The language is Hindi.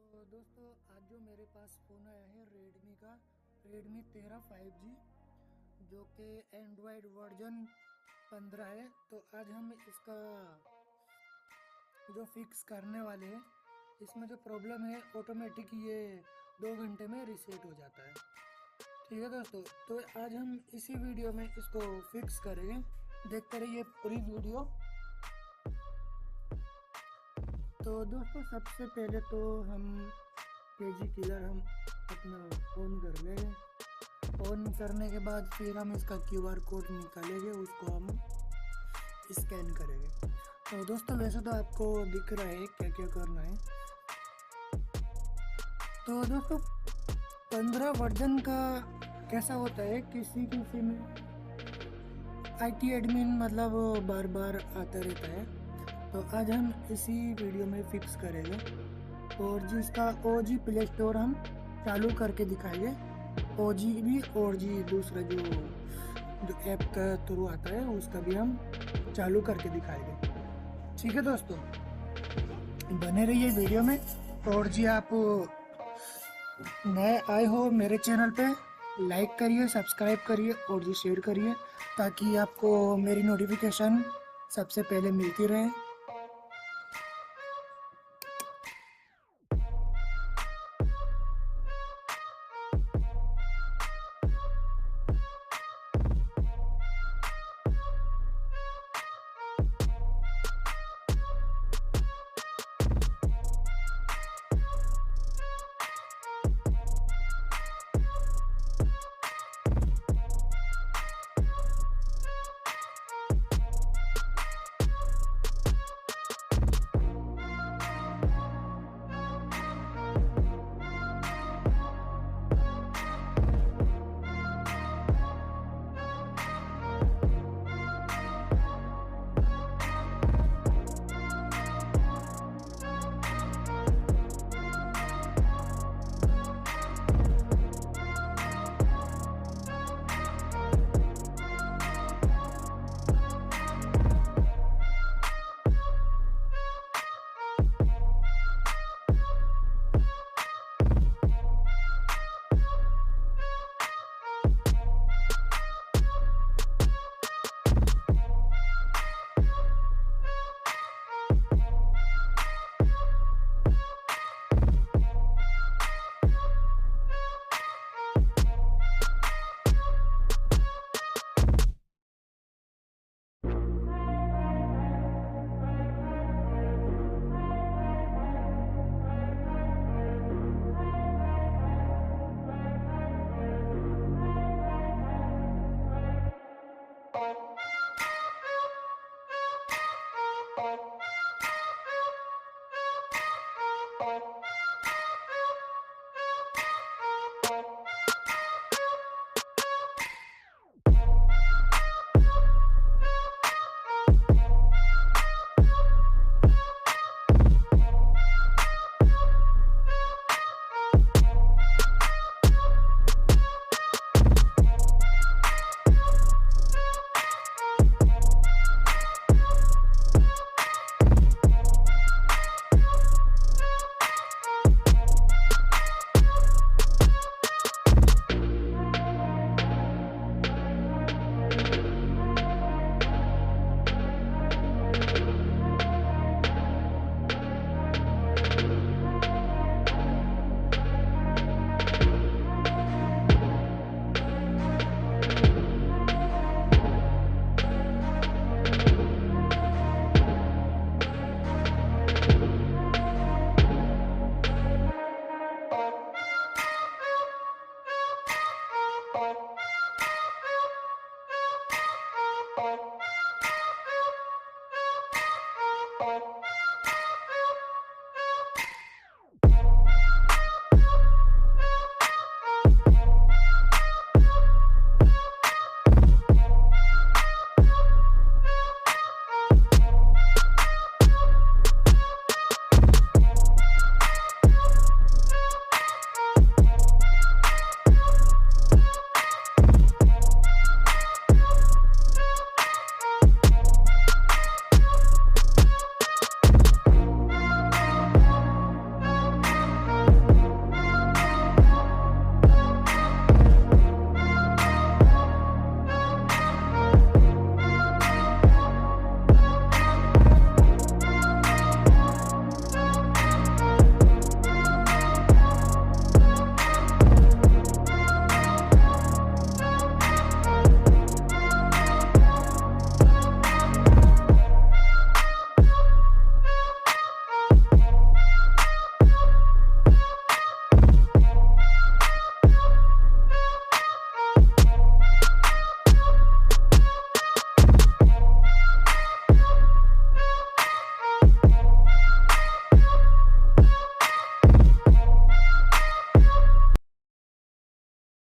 तो दोस्तों आज जो मेरे पास फ़ोन आया है रेडमी का रेडमी 13 5G जो कि एंड्रॉयड वर्जन 15 है। तो आज हम इसका जो फिक्स करने वाले हैं, इसमें जो प्रॉब्लम है ऑटोमेटिक ये 2 घंटे में रीसेट हो जाता है। ठीक है दोस्तों, तो आज हम इसी वीडियो में इसको फिक्स करेंगे। देखते रहिए पूरी वीडियो। तो दोस्तों सबसे पहले तो हम kgkiller हम अपना ऑन कर लेंगे। ऑन करने के बाद फिर हम इसका QR कोड निकालेंगे, उसको हम स्कैन करेंगे। तो दोस्तों वैसे तो आपको दिख रहा है क्या क्या करना है। तो दोस्तों 15 वर्जन का कैसा होता है, किसी किसी में IT एडमिन मतलब बार बार आता रहता है। तो आज हम इसी वीडियो में फिक्स करेंगे और जिसका OG प्ले स्टोर हम चालू करके दिखाएंगे। OG भी और जी दूसरा जो ऐप का थ्रू आता है उसका भी हम चालू करके दिखाएंगे। ठीक है दोस्तों, बने रहिए वीडियो में। और जी आप नए आए हो मेरे चैनल पे, लाइक करिए, सब्सक्राइब करिए और जी शेयर करिए ताकि आपको मेरी नोटिफिकेशन सबसे पहले मिलती रहे।